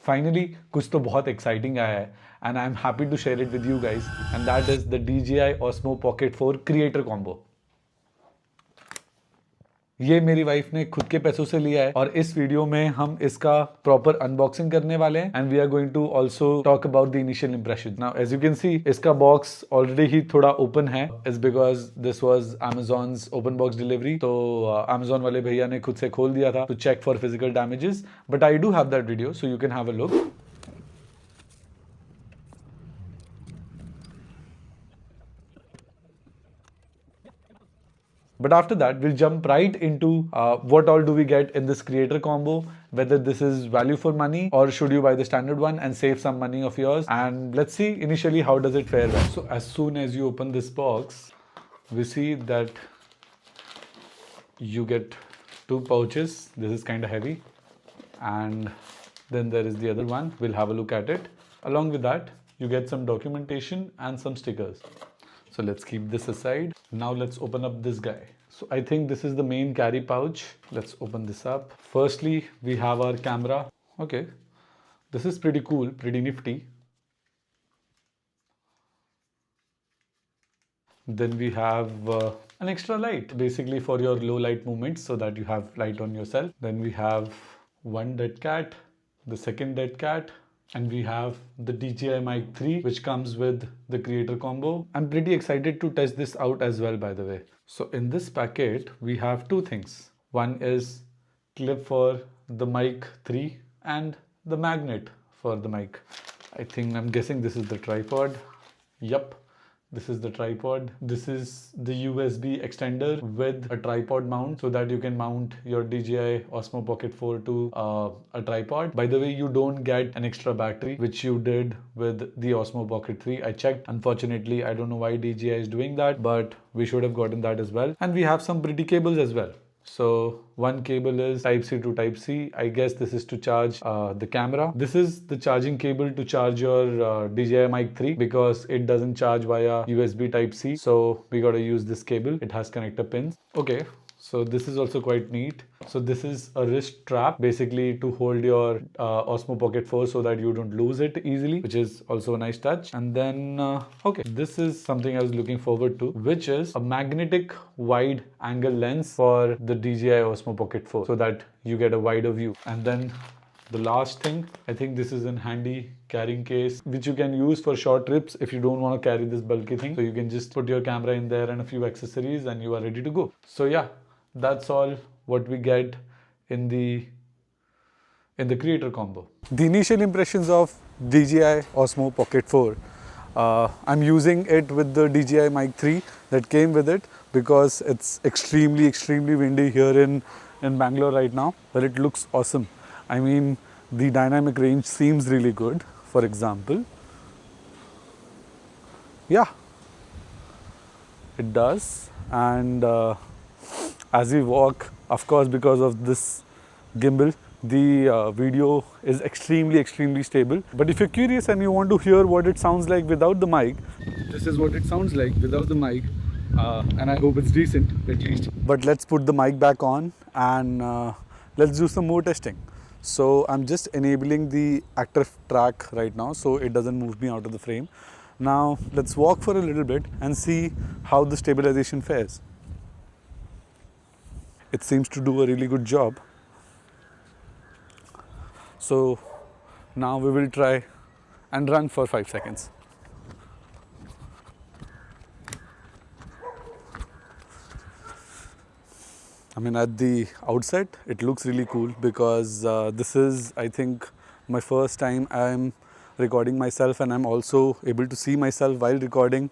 Finally, कुछ तो बहुत exciting आया है and I'm happy to share it with you guys, and that is the DJI Osmo Pocket 4 Creator Combo. ये मेरी वाइफ ने खुद के पैसों से लिया है और इस वीडियो में हम इसका प्रॉपर अनबॉक्सिंग करने वाले हैं and we are going to also talk about the initial impression. Now as you can see इसका बॉक्स ऑलरेडी ही थोड़ा ओपन है, is because this was Amazon's open box delivery. तो Amazon वाले भैया ने खुद से खोल दिया था to check for physical damages, but I do have that video so you can have a look. But after that, we'll jump right into what all do we get in this creator combo, whether this is value for money or should you buy the standard one and save some money of yours. And let's see initially how does it fare well. So as soon as you open this box, we see that you get two pouches. This is kind of heavy. And then there is the other one. We'll have a look at it. Along with that, you get some documentation and some stickers. So let's keep this aside. Now let's open up this guy. So I think this is the main carry pouch. Let's open this up. Firstly, we have our camera. Okay, this is pretty cool, pretty nifty. Then we have an extra light, basically for your low light movements so that you have light on yourself. Then we have one dead cat, the second dead cat, and we have the DJI Mic 3 which comes with the creator combo. I'm pretty excited to test this out as well, by the way. So in this packet we have two things. One is clip for the Mic 3 and the magnet for the mic. I'm guessing this is the tripod. Yup. This is the tripod. This is the USB extender with a tripod mount so that you can mount your DJI Osmo Pocket 4 to a tripod. By the way, you don't get an extra battery, which you did with the Osmo Pocket 3. I checked. Unfortunately, I don't know why DJI is doing that, but we should have gotten that as well. And we have some pretty cables as well. So one cable is Type-C to Type-C. I guess this is to charge the camera. This is the charging cable to charge your DJI Mic 3 because it doesn't charge via USB Type-C. So we got to use this cable. It has connector pins. Okay. So this is also quite neat. So this is a wrist strap basically to hold your Osmo Pocket 4 so that you don't lose it easily, which is also a nice touch. And then, okay, this is something I was looking forward to, which is a magnetic wide angle lens for the DJI Osmo Pocket 4 so that you get a wider view. And then the last thing, I think this is a handy carrying case which you can use for short trips if you don't want to carry this bulky thing. So you can just put your camera in there and a few accessories and you are ready to go. So yeah, that's all what we get in the creator combo. The initial impressions of DJI Osmo Pocket 4. I'm using it with the DJI Mic 3 that came with it because it's extremely windy here in Bangalore right now, but it looks awesome. I mean, the dynamic range seems really good. For example, yeah, it does. And as we walk, of course, because of this gimbal, the video is extremely stable. But if you're curious and you want to hear what it sounds like without the mic, this is what it sounds like without the mic. And I hope it's decent at least. But let's put the mic back on and let's do some more testing. So I'm just enabling the active track right now so it doesn't move me out of the frame. Now let's walk for a little bit and see how the stabilization fares. It seems to do a really good job. So now we will try and run for 5 seconds. I mean, at the outset, it looks really cool because this is, I think, my first time I'm recording myself and I'm also able to see myself while recording.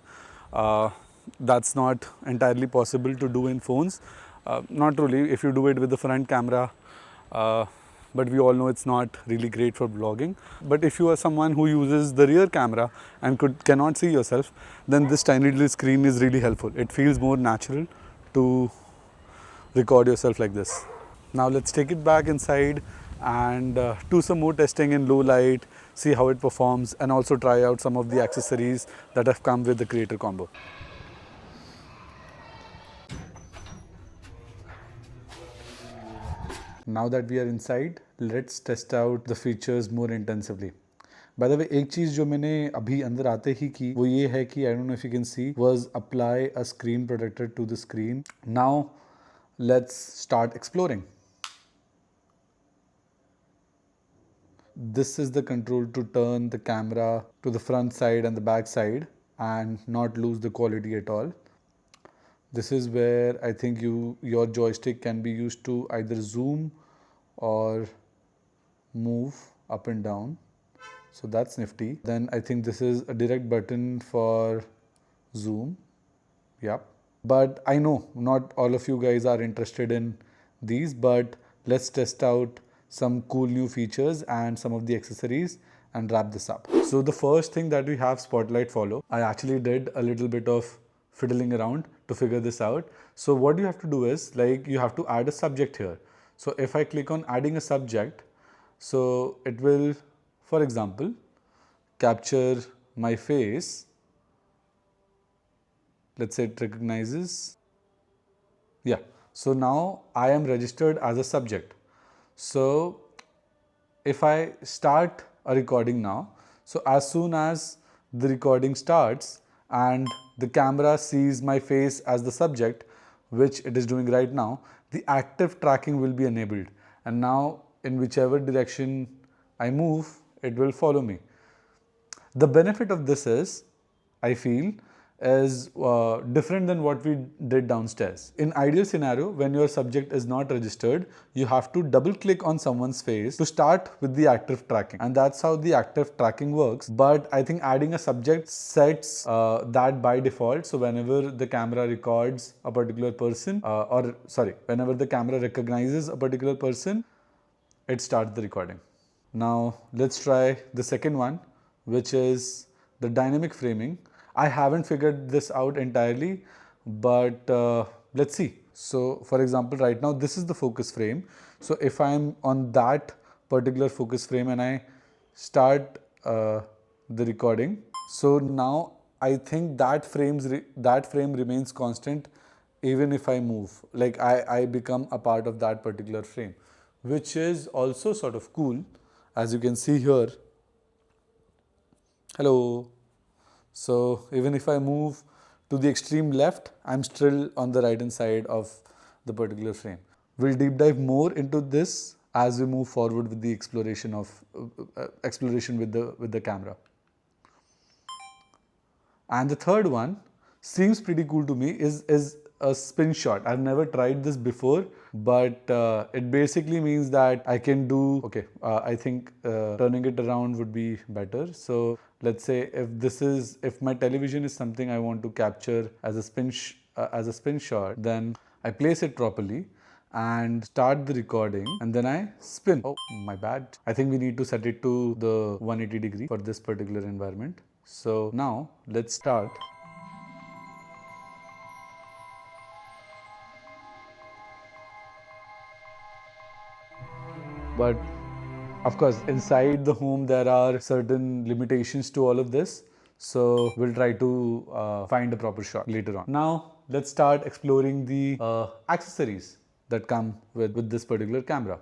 That's not entirely possible to do in phones. Not really if you do it with the front camera, but we all know it's not really great for vlogging. But if you are someone who uses the rear camera and cannot see yourself, then this tiny little screen is really helpful. It feels more natural to record yourself like this. Now let's take it back inside and do some more testing in low light, see how it performs, and also try out some of the accessories that have come with the creator combo. Now that we are inside, let's test out the features more intensively. By the way, एक चीज जो मैंने अभी अंदर आते ही की वो ये है कि I don't know if you can see was apply a screen protector to the screen. Now let's start exploring. This is the control to turn the camera to the front side and the back side and not lose the quality at all. This is where I think your joystick can be used to either zoom or move up and down. So that's nifty. Then I think this is a direct button for zoom. Yep. But I know not all of you guys are interested in these, but let's test out some cool new features and some of the accessories and wrap this up. So the first thing that we have spotlight follow. I actually did a little bit of fiddling around to figure this out. So what you have to do is like you have to add a subject here. So if I click on adding a subject, so it will, for example, capture my face. Let's say it recognizes. Yeah. So now I am registered as a subject. So if I start a recording now, so as soon as the recording starts and the camera sees my face as the subject, which it is doing right now, the active tracking will be enabled. And now in whichever direction I move, it will follow me. The benefit of this is, I feel, is different than what we did downstairs. In ideal scenario, when your subject is not registered, you have to double click on someone's face to start with the active tracking. And that's how the active tracking works. But I think adding a subject sets that by default. So whenever the camera records a particular person, whenever the camera recognizes a particular person, it starts the recording. Now let's try the second one, which is the dynamic framing. I haven't figured this out entirely, but let's see. So for example, right now this is the focus frame. So if I'm on that particular focus frame and I start the recording, so now I think that frame remains constant even if I move. Like I become a part of that particular frame, which is also sort of cool. As you can see here, hello. So even if I move to the extreme left, I'm still on the right hand side of the particular frame. We'll deep dive more into this as we move forward with the exploration with the camera. And the third one seems pretty cool to me is a spin shot. I've never tried this before, but it basically means that I can do, I think turning it around would be better. So let's say if my television is something I want to capture as a spin shot, then I place it properly and start the recording and then I spin. Oh, my bad. I think we need to set it to the 180 degree for this particular environment. So now let's start. But of course, inside the home, there are certain limitations to all of this. So we'll try to find a proper shot later on. Now let's start exploring the accessories that come with this particular camera.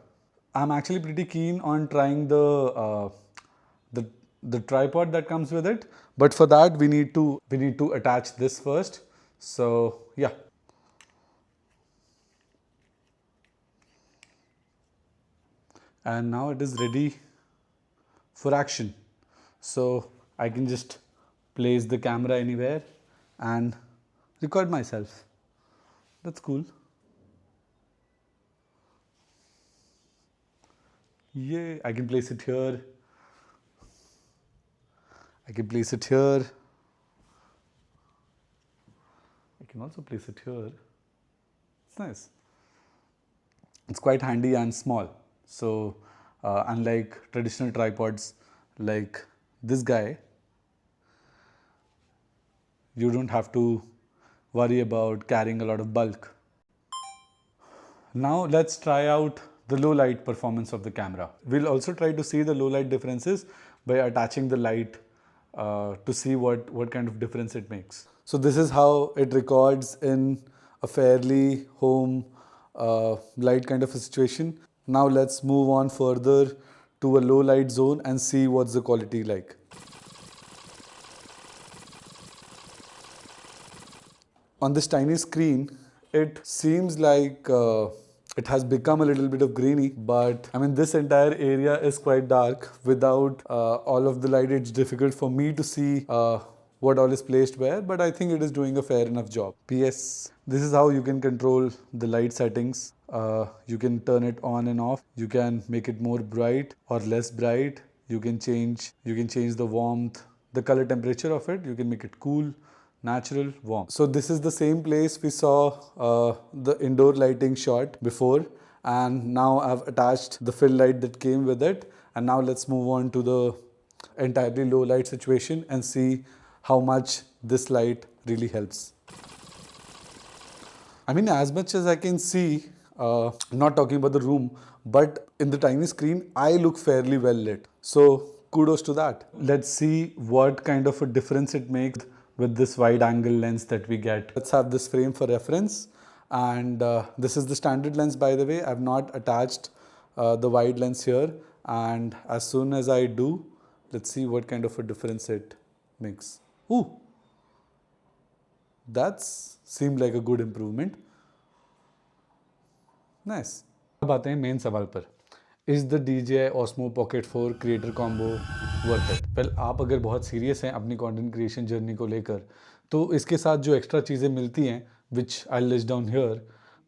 I'm actually pretty keen on trying the tripod that comes with it, but for that we need to attach this first. So yeah. And now it is ready for action. So I can just place the camera anywhere and record myself. That's cool. Yeah, I can place it here. I can place it here. I can also place it here. It's nice. It's quite handy and small. So unlike traditional tripods like this guy, you don't have to worry about carrying a lot of bulk. Now let's try out the low light performance of the camera. We'll also try to see the low light differences by attaching the light to see what kind of difference it makes. So this is how it records in a fairly home light kind of a situation. Now let's move on further to a low light zone and see what's the quality like. On this tiny screen, it seems like it has become a little bit of grainy, but I mean, this entire area is quite dark. Without all of the light, it's difficult for me to see what all is placed where, but I think it is doing a fair enough job. PS, this is how you can control the light settings. You can turn it on and off. You can make it more bright or less bright. You can change the warmth, the color temperature of it. You can make it cool, natural, warm. So this is the same place we saw the indoor lighting shot before, and now I've attached the fill light that came with it. And now let's move on to the entirely low light situation and see how much this light really helps. I mean, as much as I can see, not talking about the room, but in the tiny screen, I look fairly well lit. So kudos to that. Let's see what kind of a difference it makes with this wide angle lens that we get. Let's have this frame for reference. And this is the standard lens, by the way. I've not attached the wide lens here. And as soon as I do, let's see what kind of a difference it makes. Ooh, that's seemed like a good improvement. Nice. अब आते हैं main सवाल पर. Is the DJI Osmo Pocket 4 Creator Combo worth it? Well, आप अगर बहुत serious हैं अपनी कंटेंट क्रिएशन जर्नी को लेकर, तो इसके साथ जो एक्स्ट्रा चीज़ें मिलती हैं, which I'll list down here,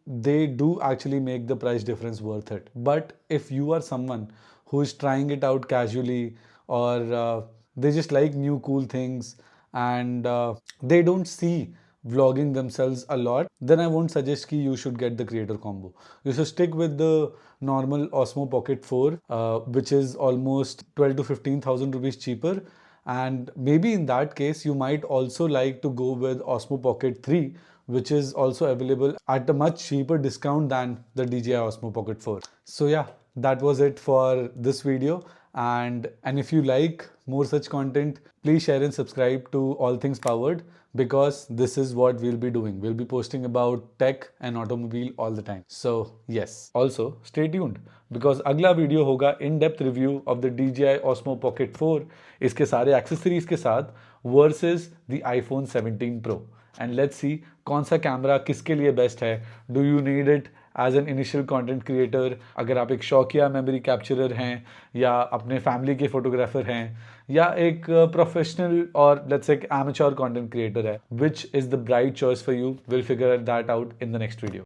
they do actually make the price difference worth it. But if you are someone who is trying it out casually, or they just like new cool things, and they don't see vlogging themselves a lot, then I won't suggest कि you should get the creator combo. You should stick with the normal Osmo Pocket 4, which is almost 12 to 15,000 rupees cheaper. And maybe in that case, you might also like to go with Osmo Pocket 3, which is also available at a much cheaper discount than the DJI Osmo Pocket 4. So yeah, that was it for this video. And if you like more such content, please share and subscribe to All Things Powered, because this is what we'll be doing. We'll be posting about tech and automobile all the time. So yes, also stay tuned, because अगला video होगा in-depth review of the DJI Osmo Pocket 4 इसके सारे accessories के साथ versus the iPhone 17 Pro. And let's see कौन सा camera किसके लिए बेस्ट है. Do you need it as an initial content creator, अगर आप एक शौकिया मेमोरी कैप्चरर हैं, या अपने फैमिली के फोटोग्राफर हैं, या एक प्रोफेशनल और let's say amateur content creator है, which is the bright choice for you. Will figure that out in the next video.